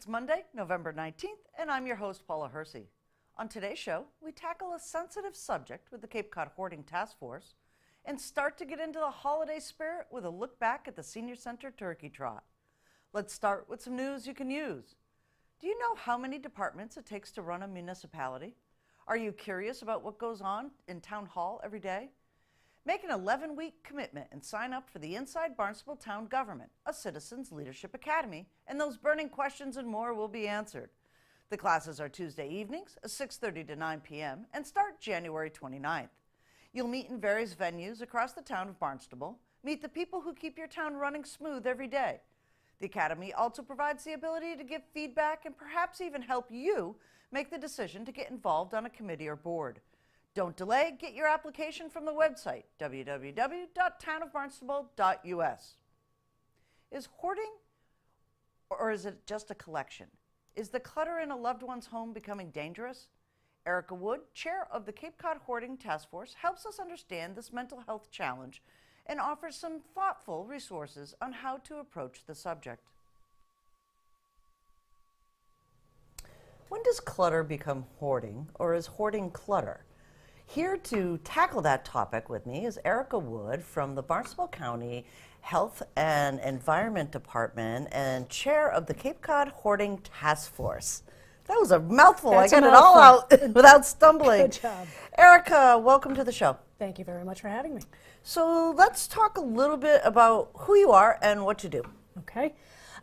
It's Monday, November 19th, and I'm your host, Paula Hersey. On today's show, we tackle a sensitive subject with the Cape Cod Hoarding Task Force and start to get into the holiday spirit with a look back at the Senior Center Turkey Trot. Let's start with some news you can use. Do you know how many departments it takes to run a municipality? Are you curious about what goes on in Town Hall every day? Make an 11-week commitment and sign up for the Inside Barnstable Town Government, a Citizens Leadership Academy, and those burning questions and more will be answered. The classes are Tuesday evenings, 6:30 to 9 p.m., and start January 29th. You'll meet in various venues across the town of Barnstable, meet the people who keep your town running smooth every day. The Academy also provides the ability to give feedback and perhaps even help you make the decision to get involved on a committee or board. Don't delay, get your application from the website, www.townofbarnstable.us. Is hoarding, or is it just a collection? Is the clutter in a loved one's home becoming dangerous? Erica Wood, chair of the Cape Cod Hoarding Task Force, helps us understand this mental health challenge and offers some thoughtful resources on how to approach the subject. When does clutter become hoarding, or is hoarding clutter? Here to tackle that topic with me is Erica Wood from the Barnstable County Health and Environment Department and chair of the Cape Cod Hoarding Task Force. That was a mouthful. I got it all out without stumbling. Good job. Erica, welcome to the show. Thank you very much for having me. So let's talk a little bit about who you are and what you do. Okay.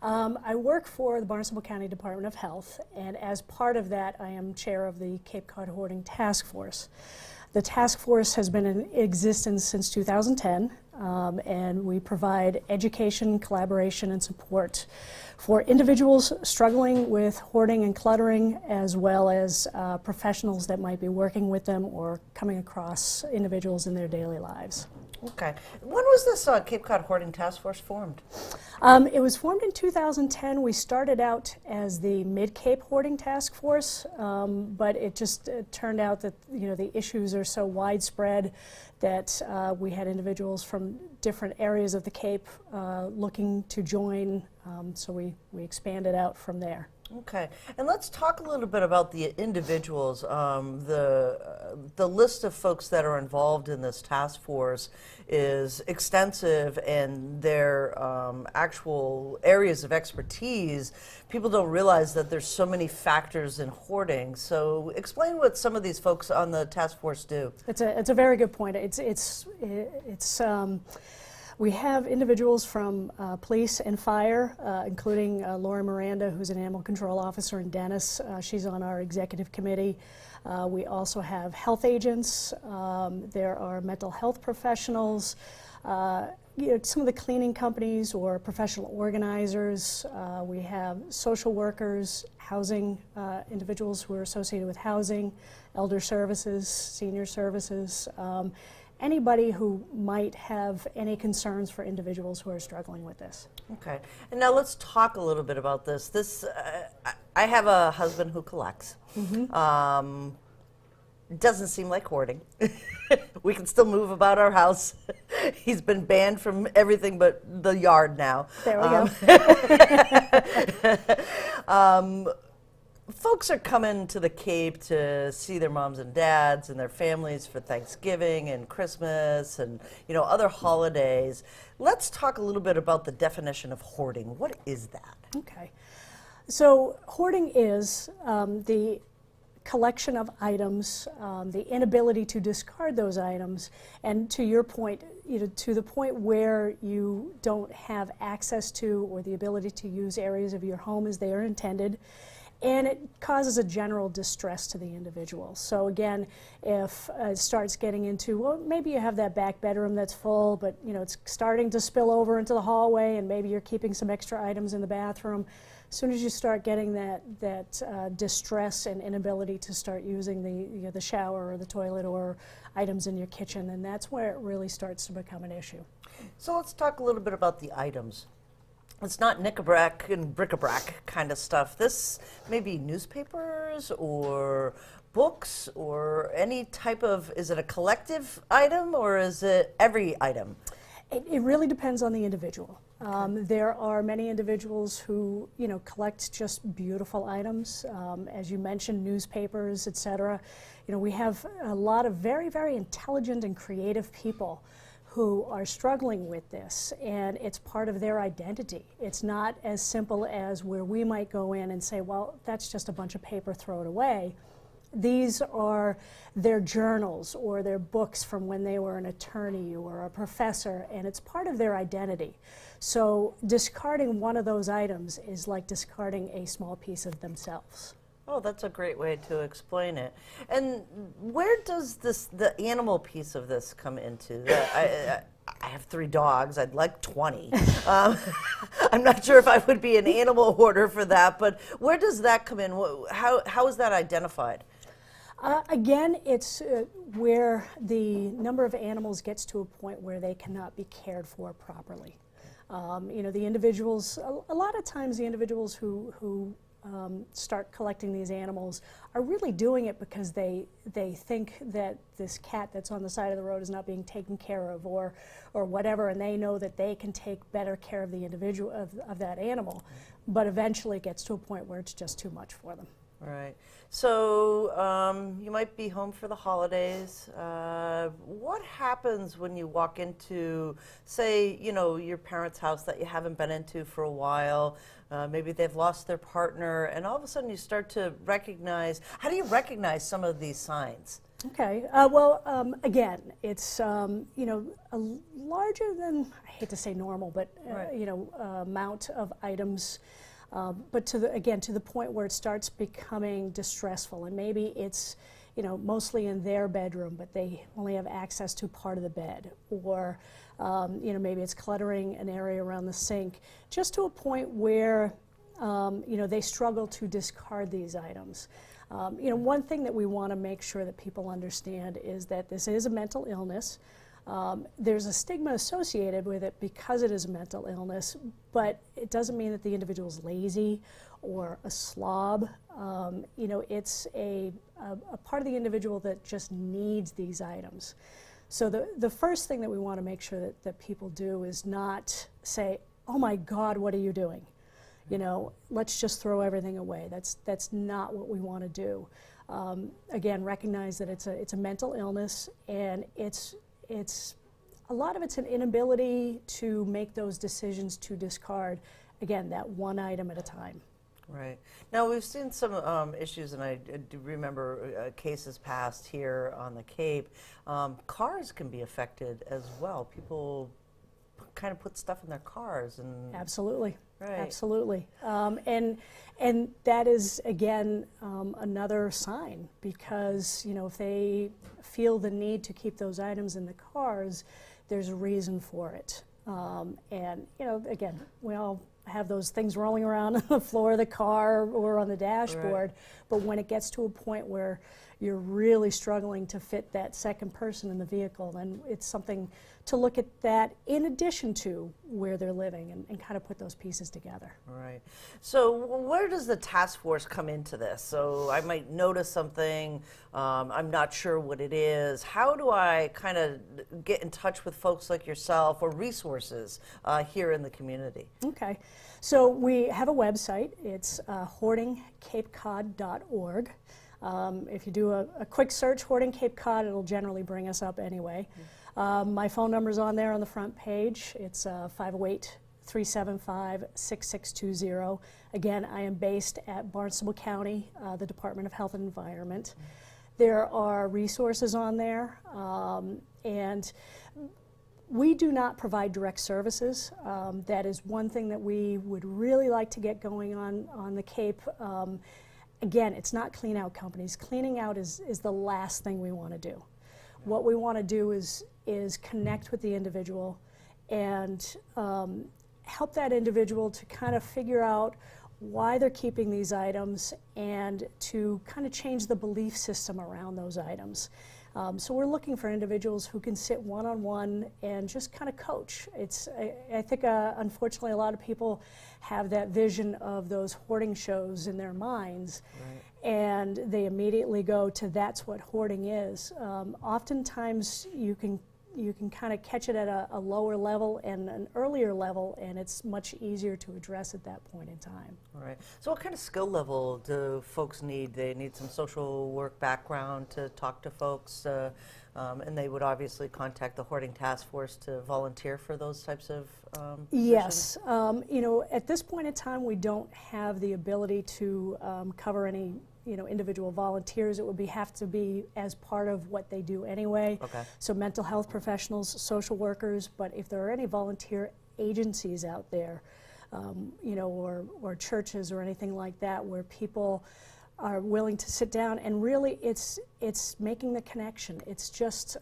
I work for the Barnstable County Department of Health, and as part of that, I am chair of the Cape Cod Hoarding Task Force. The task force has been in existence since 2010, and we provide education, collaboration, and support for individuals struggling with hoarding and cluttering, as well as professionals that might be working with them or coming across individuals in their daily lives. Okay. When was this Cape Cod Hoarding Task Force formed? It was formed in 2010. We started out as the Mid-Cape Hoarding Task Force, but it turned out that the issues are so widespread that we had individuals from different areas of the Cape looking to join, so we expanded out from there. Okay, and let's talk a little bit about the individuals. The list of folks that are involved in this task force is extensive, and their actual areas of expertise. People don't realize that there's so many factors in hoarding. So explain what some of these folks on the task force do. It's a very good point. We have individuals from police and fire, including Laura Miranda, who's an animal control officer in Dennis. She's on our executive committee. We also have health agents. There are mental health professionals. Some of the cleaning companies or professional organizers. We have social workers, housing individuals who are associated with housing, elder services, senior services. Anybody who might have any concerns for individuals who are struggling with this. Okay, and now let's talk a little bit about this. I have a husband who collects. Mm-hmm. Doesn't seem like hoarding. We can still move about our house. He's been banned from everything but the yard now. There we go. Folks are coming to the Cape to see their moms and dads and their families for Thanksgiving and Christmas and other holidays. Let's talk a little bit about the definition of hoarding. What is that? Okay. So hoarding is the collection of items, the inability to discard those items, and to your point, to the point where you don't have access to or the ability to use areas of your home as they are intended. And it causes a general distress to the individual. So again, if it starts getting into, well, maybe you have that back bedroom that's full, but it's starting to spill over into the hallway, and maybe you're keeping some extra items in the bathroom. As soon as you start getting that distress and inability to start using the shower or the toilet or items in your kitchen, then that's where it really starts to become an issue. So let's talk a little bit about the items. It's not knick-a-brack and bric-a-brac kind of stuff. This may be newspapers or books or any type of, is it a collective item or is it every item? It really depends on the individual. There are many individuals who, collect just beautiful items, as you mentioned, newspapers, etc. We have a lot of very, very intelligent and creative people who are struggling with this, and it's part of their identity. It's not as simple as where we might go in and say, well, that's just a bunch of paper, throw it away. These are their journals or their books from when they were an attorney or a professor, and it's part of their identity. So discarding one of those items is like discarding a small piece of themselves. Oh, that's a great way to explain it. And where does the animal piece of this come into? I have 3 dogs. I'd like 20. I'm not sure if I would be an animal hoarder for that, but where does that come in? How is that identified? Again, it's where the number of animals gets to a point where they cannot be cared for properly. The individuals, a lot of times the individuals who start collecting these animals are really doing it because they think that this cat that's on the side of the road is not being taken care of or whatever, and they know that they can take better care of the individual of that animal, but eventually it gets to a point where it's just too much for them. Right. So you might be home for the holidays. What happens when you walk into, say, your parents' house that you haven't been into for a while? Maybe they've lost their partner, and all of a sudden you start to recognize. How do you recognize some of these signs? Okay. Again, it's a larger than, I hate to say normal, but Right. Amount of items. But to the point where it starts becoming distressful, and maybe it's mostly in their bedroom, but they only have access to part of the bed, or maybe it's cluttering an area around the sink, just to a point where they struggle to discard these items. One thing that we want to make sure that people understand is that this is a mental illness. There's a stigma associated with it because it is a mental illness, but it doesn't mean that the individual's lazy or a slob. It's a part of the individual that just needs these items. So the first thing that we want to make sure that people do is not say, oh my God, what are you doing? Let's just throw everything away. That's not what we want to do. Again, recognize that it's a mental illness, and it's a lot of it's an inability to make those decisions to discard, again, that one item at a time. Right. Now, we've seen some issues, and I do remember cases passed here on the Cape. Cars can be affected as well. People kind of put stuff in their cars. Absolutely. Right. Absolutely. And that is, again, another sign, because, if they feel the need to keep those items in the cars, there's a reason for it. And, again, we all have those things rolling around on the floor of the car or on the dashboard, Right. But when it gets to a point where you're really struggling to fit that second person in the vehicle, then it's something to look at that in addition to where they're living, and kind of put those pieces together. Right. So where does the task force come into this? So I might notice something, I'm not sure what it is. How do I kind of get in touch with folks like yourself or resources here in the community? Okay. So we have a website. It's hoardingcapecod.org. If you do a quick search, Hoarding Cape Cod, it'll generally bring us up anyway. My phone number's on there on the front page. It's 508-375-6620. Again, I am based at Barnstable County, the Department of Health and Environment. There are resources on there, and we do not provide direct services. That is one thing that we would really like to get going on the Cape. Again, it's not clean out companies. Cleaning out is the last thing we want to do. What we want to do is connect with the individual and help that individual to kind of figure out why they're keeping these items, and to kind of change the belief system around those items. So we're looking for individuals who can sit one-on-one and just kind of coach. I think unfortunately a lot of people have that vision of those hoarding shows in their minds, Right. and they immediately go to that's what hoarding is. Oftentimes you can you can kind of catch it at a lower level and an earlier level, and it's much easier to address at that point in time. All right. So what kind of skill level do folks need? They need some social work background to talk to folks, and they would obviously contact the Hoarding Task Force to volunteer for those types of Yes. You know, at this point in time, we don't have the ability to cover any individual volunteers. It would have to be as part of what they do anyway. Okay. So mental health professionals, social workers, but if there are any volunteer agencies out there, or churches or anything like that where people are willing to sit down and really it's making the connection. It's just,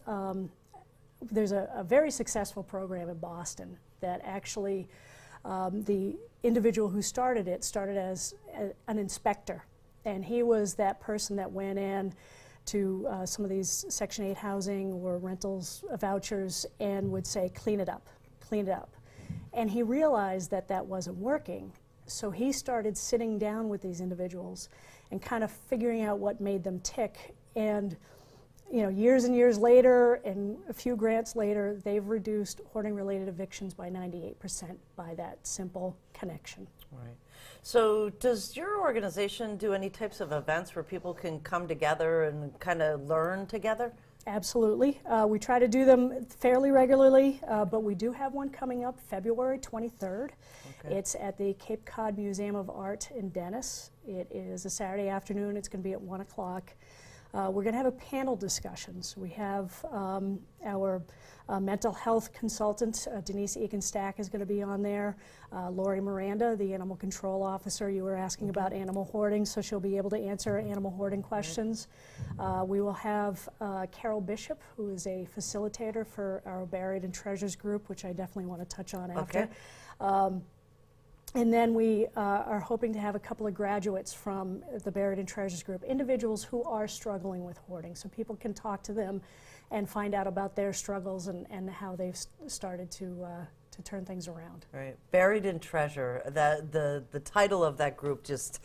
there's a very successful program in Boston that actually the individual who started it started as an inspector. And he was that person that went in to some of these Section 8 housing or rentals vouchers and would say, clean it up, clean it up. And he realized that that wasn't working. So he started sitting down with these individuals and kind of figuring out what made them tick. And years and years later and a few grants later, they've reduced hoarding-related evictions by 98% by that simple connection. Right. So does your organization do any types of events where people can come together and kind of learn together? Absolutely. We try to do them fairly regularly, but we do have one coming up February 23rd. Okay. It's at the Cape Cod Museum of Art in Dennis. It is a Saturday afternoon. It's going to be at 1 o'clock. We're going to have a panel discussions. We have our mental health consultant, Denise Eakin-Stack, is going to be on there. Lori Miranda, the animal control officer, you were asking about animal hoarding, so she'll be able to answer animal hoarding questions. We will have Carol Bishop, who is a facilitator for our Buried in Treasures group, which I definitely want to touch on after. And then we are hoping to have a couple of graduates from the Buried in Treasures group, individuals who are struggling with hoarding, so people can talk to them and find out about their struggles and how they've started to turn things around. Right. Buried in Treasure, the title of that group just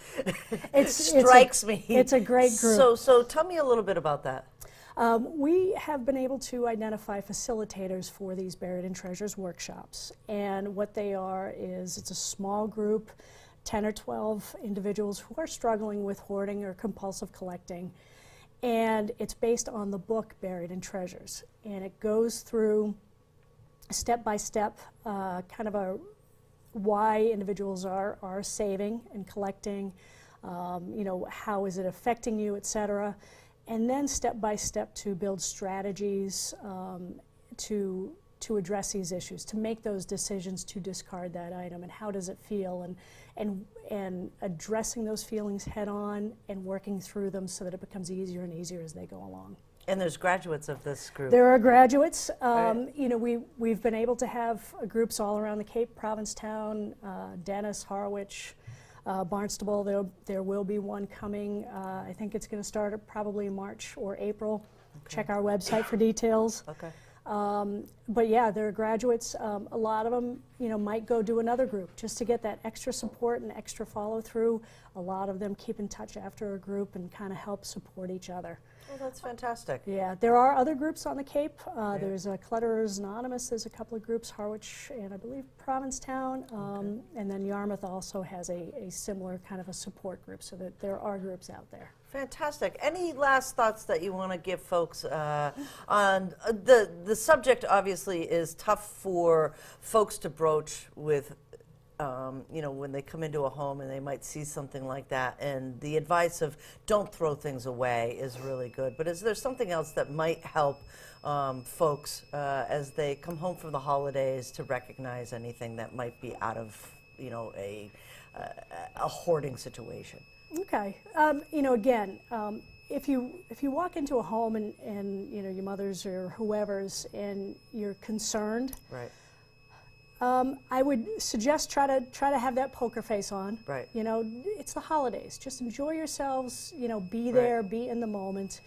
strikes me. It's a great group. So tell me a little bit about that. We have been able to identify facilitators for these Buried in Treasures workshops, and what they are is it's a small group, 10 or 12 individuals who are struggling with hoarding or compulsive collecting, and it's based on the book Buried in Treasures, and it goes through step by step kind of a why individuals are saving and collecting, how is it affecting you, etc. And then step by step to build strategies to address these issues, to make those decisions to discard that item, and how does it feel, and addressing those feelings head on and working through them so that it becomes easier and easier as they go along. And there's graduates of this group. There are graduates. Right. We've been able to have groups all around the Cape, Provincetown, Dennis, Harwich, Barnstable. There will be one coming. I think it's going to start at probably March or April. Okay. Check our website for details. Okay. But yeah, there are graduates. A lot of them, might go do another group just to get that extra support and extra follow through. A lot of them keep in touch after a group and kind of help support each other. Well, that's fantastic. Yeah, there are other groups on the Cape. Yeah. There's Clutterers Anonymous. There's a couple of groups, Harwich and I believe Provincetown. Okay. And then Yarmouth also has a similar kind of a support group, so that there are groups out there. Fantastic. Any last thoughts that you want to give folks on the subject? Obviously, is tough for folks to broach with. When they come into a home and they might see something like that, and the advice of don't throw things away is really good. But is there something else that might help folks as they come home from the holidays to recognize anything that might be out of a hoarding situation? Okay. Again, if you walk into a home and your mother's or whoever's and you're concerned, right. I would suggest try to have that poker face on. Right. It's the holidays. Just enjoy yourselves. Be there, right. Be in the moment.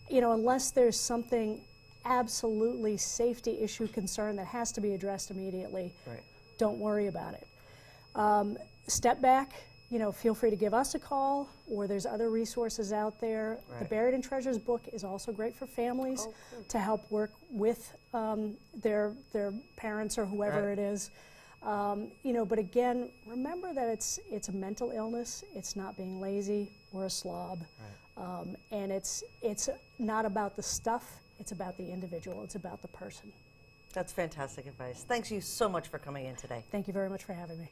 Unless there's something absolutely safety issue concern that has to be addressed immediately. Right. Don't worry about it. Step back. you know, feel free to give us a call, or there's other resources out there. Right. The Buried in Treasures book is also great for families to help work with their parents or whoever it is. You know, but again, remember that it's a mental illness. It's not being lazy or a slob, and it's not about the stuff. It's about the individual. It's about the person. That's fantastic advice. Thanks you so much for coming in today. Thank you very much for having me.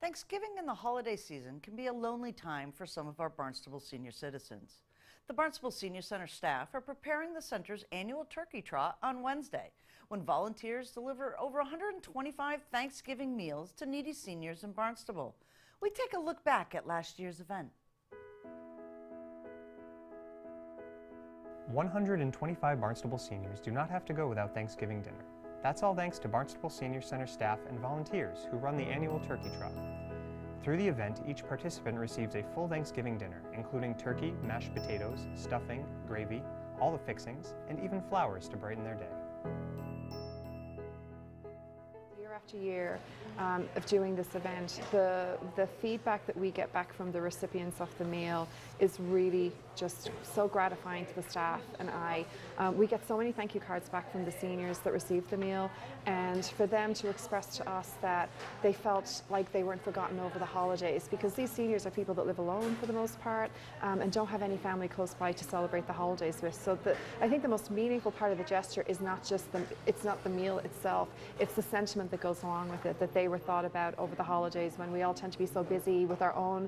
Thanksgiving and the holiday season can be a lonely time for some of our Barnstable senior citizens. The Barnstable Senior Center staff are preparing the center's annual turkey trot on Wednesday, when volunteers deliver over 125 Thanksgiving meals to needy seniors in Barnstable. We take a look back at last year's event. 125 Barnstable seniors do not have to go without Thanksgiving dinner. That's all thanks to Barnstable Senior Center staff and volunteers who run the annual turkey trot. Through the event, each participant receives a full Thanksgiving dinner, including turkey, mashed potatoes, stuffing, gravy, all the fixings, and even flowers to brighten their day. Year after year of doing this event, the feedback that we get back from the recipients of the meal is really just so gratifying to the staff and I. We get so many thank you cards back from the seniors that received the meal, and for them to express to us that they felt like they weren't forgotten over the holidays, because these seniors are people that live alone for the most part and don't have any family close by to celebrate the holidays with. So I think the most meaningful part of the gesture is not just it's not the meal itself, it's the sentiment that goes along with it, that they were thought about over the holidays when we all tend to be so busy with our own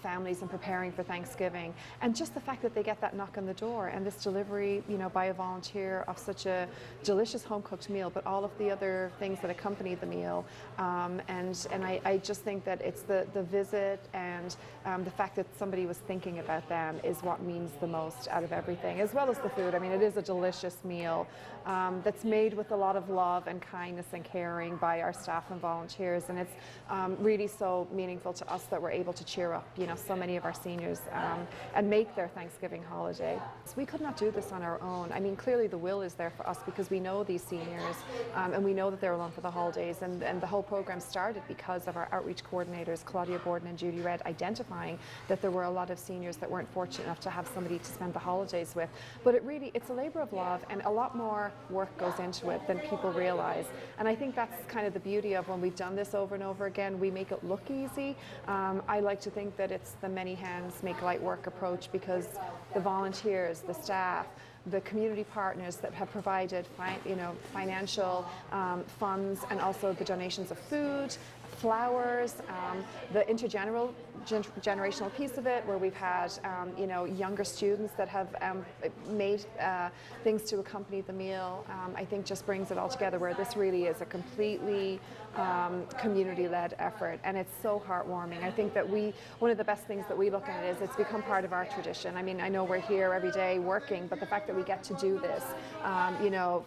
families and preparing for Thanksgiving. And just the fact that they get that knock on the door and this delivery, you know, by a volunteer of such a delicious home-cooked meal, but all of the other things that accompany the meal. And I just think that it's the visit and the fact that somebody was thinking about them is what means the most out of everything, as well as the food. I mean, it is a delicious meal that's made with a lot of love and kindness and caring by our staff and volunteers, and it's really so meaningful to us that we're able to cheer up, you know, so many of our seniors and make their Thanksgiving holiday. So we could not do this on our own. I mean, clearly the will is there for us because we know these seniors and we know that they're alone for the holidays, and the whole program started because of our outreach coordinators, Claudia Borden and Judy Red, identifying that there were a lot of seniors that weren't fortunate enough to have somebody to spend the holidays with. But it's a labor of love, and a lot more work goes into it than people realize. And I think that's kind of the beauty of when we've done this over and over again, we make it look easy. I like to think that it's the many hands make light work approach, because the volunteers, the staff, the community partners that have provided financial funds, and also the donations of food, flowers, the intergenerational piece of it, where we've had younger students that have made things to accompany the meal, I think just brings it all together, where this really is a completely community-led effort, and it's so heartwarming. I think that one of the best things that we look at is it's become part of our tradition. I mean, I know we're here every day working, but the fact that we get to do this,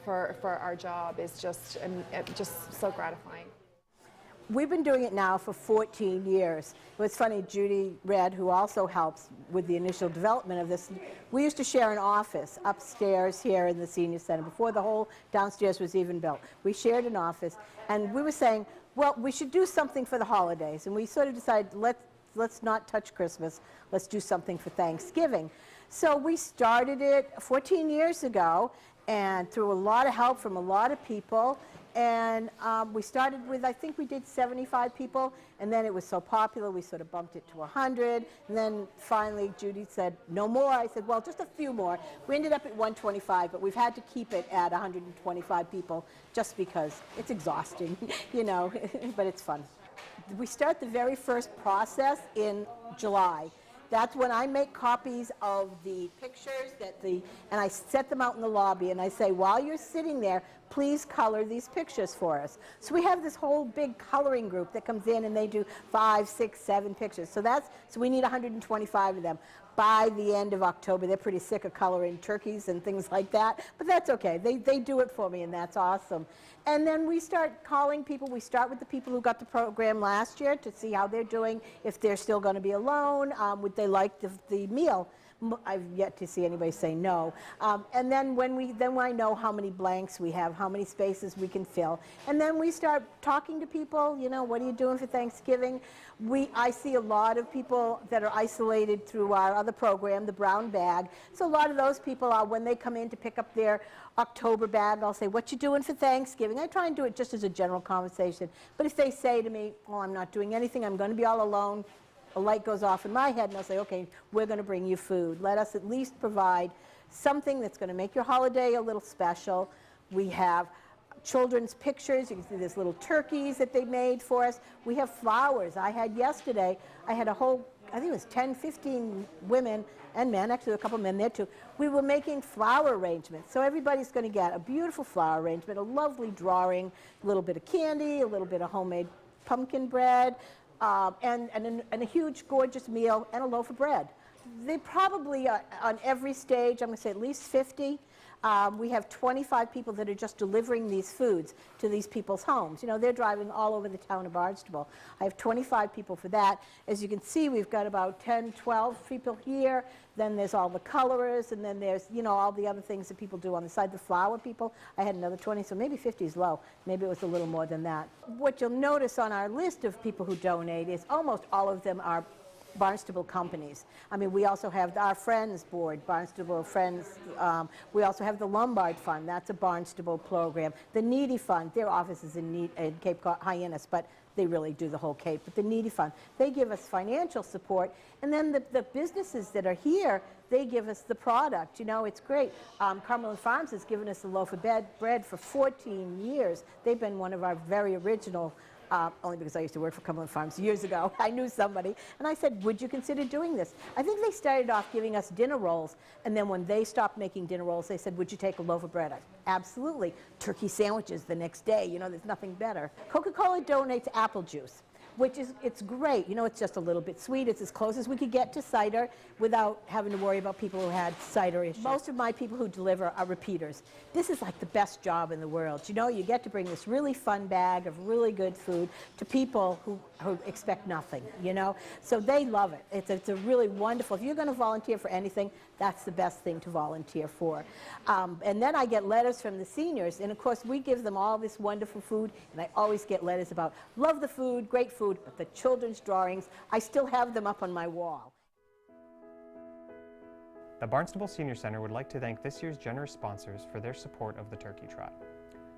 for our job is just so gratifying. We've been doing it now for 14 years. It's funny, Judy Red, who also helps with the initial development of this, we used to share an office upstairs here in the Senior Center before the whole downstairs was even built. We shared an office, and we were saying, well, we should do something for the holidays, and we sort of decided, let's not touch Christmas, let's do something for Thanksgiving. So we started it 14 years ago, and through a lot of help from a lot of people. And we started with, I think we did 75 people, and then it was so popular we sort of bumped it to 100, and then finally Judy said, no more. I said, well, just a few more. We ended up at 125, but we've had to keep it at 125 people just because it's exhausting, you know, but it's fun. We start the very first process in July. That's when I make copies of the pictures and I set them out in the lobby, and I say, while you're sitting there, please color these pictures for us. So we have this whole big coloring group that comes in, and they do 5, 6, 7 pictures. So we need 125 of them. By the end of October, they're pretty sick of coloring turkeys and things like that, but that's okay. They do it for me, and that's awesome. And then we start calling people. We start with the people who got the program last year to see how they're doing, if they're still going to be alone, would they like the meal. I've yet to see anybody say no. And then then I know how many blanks we have, how many spaces we can fill. And then we start talking to people, you know, what are you doing for Thanksgiving? I see a lot of people that are isolated through our other program, the Brown Bag. So a lot of those people are, when they come in to pick up their October bag, I'll say, what you doing for Thanksgiving? I try and do it just as a general conversation. But if they say to me, oh, I'm not doing anything, I'm going to be all alone, a light goes off in my head and I'll say, okay, we're going to bring you food. Let us at least provide something that's going to make your holiday a little special. We have children's pictures. You can see there's little turkeys that they made for us. We have flowers. I had a whole, I think it was 10, 15 women and men, actually a couple men there too. We were making flower arrangements. So everybody's going to get a beautiful flower arrangement, a lovely drawing, a little bit of candy, a little bit of homemade pumpkin bread, and a huge, gorgeous meal and a loaf of bread. They probably, on every stage, I'm going to say at least 50. We have 25 people that are just delivering these foods to these people's homes. You know, they're driving all over the town of Barnstable. I have 25 people for that. As you can see, we've got about 10, 12 people here. Then there's all the colorers, and then there's, you know, all the other things that people do on the side. The flower people, I had another 20, so maybe 50 is low. Maybe it was a little more than that. What you'll notice on our list of people who donate is almost all of them are Barnstable companies. I mean, we also have our Friends Board, Barnstable Friends. We also have the Lombard Fund. That's a Barnstable program. The Needy Fund, their office is in Cape Hyannis, but they really do the whole Cape. But the Needy Fund, they give us financial support. And then the businesses that are here, they give us the product. You know, it's great. Cumberland Farms has given us a loaf of bread for 14 years. They've been one of our very original only because I used to work for Cumberland Farms years ago. I knew somebody, and I said, would you consider doing this? I think they started off giving us dinner rolls, and then when they stopped making dinner rolls, they said, would you take a loaf of bread? I said, absolutely. Turkey sandwiches the next day, you know, there's nothing better. Coca-Cola donates apple juice, which is, it's great. You know, it's just a little bit sweet. It's as close as we could get to cider without having to worry about people who had cider issues. Most of my people who deliver are repeaters. This is like the best job in the world. You know, you get to bring this really fun bag of really good food to people who expect nothing, you know? So they love it. It's a really wonderful, if you're going to volunteer for anything, that's the best thing to volunteer for. And then I get letters from the seniors, and of course we give them all this wonderful food, and I always get letters about, love the food, great food, but the children's drawings, I still have them up on my wall. The Barnstable Senior Center would like to thank this year's generous sponsors for their support of the Turkey Trot.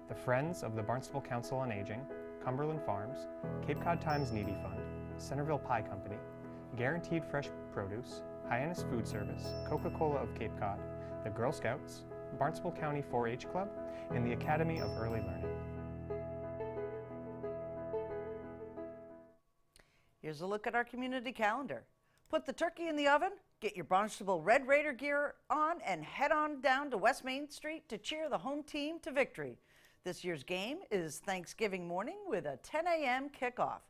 The Friends of the Barnstable Council on Aging, Cumberland Farms, Cape Cod Times Needy Fund, Centerville Pie Company, Guaranteed Fresh Produce, Hyannis Food Service, Coca-Cola of Cape Cod, the Girl Scouts, Barnstable County 4-H Club, and the Academy of Early Learning. Here's a look at our community calendar. Put the turkey in the oven, get your Barnstable Red Raider gear on, and head on down to West Main Street to cheer the home team to victory. This year's game is Thanksgiving morning with a 10 a.m. kickoff.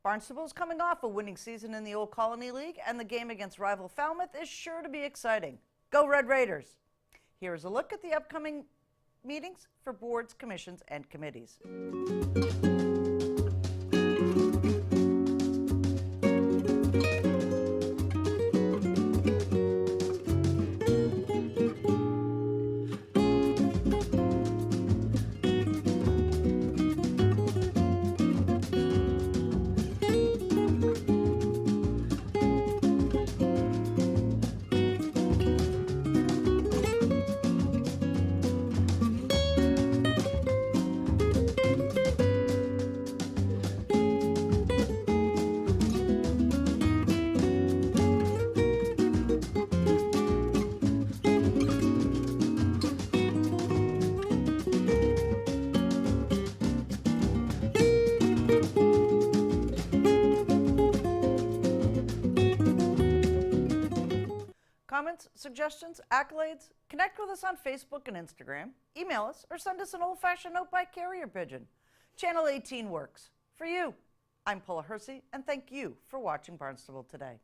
Barnstable is coming off a winning season in the Old Colony League, and the game against rival Falmouth is sure to be exciting. Go Red Raiders! Here's a look at the upcoming meetings for boards, commissions, and committees. Comments, suggestions, accolades? Connect with us on Facebook and Instagram. Email us or send us an old-fashioned note by carrier pigeon. Channel 18 works. For you, I'm Paula Hersey, and thank you for watching Barnstable Today.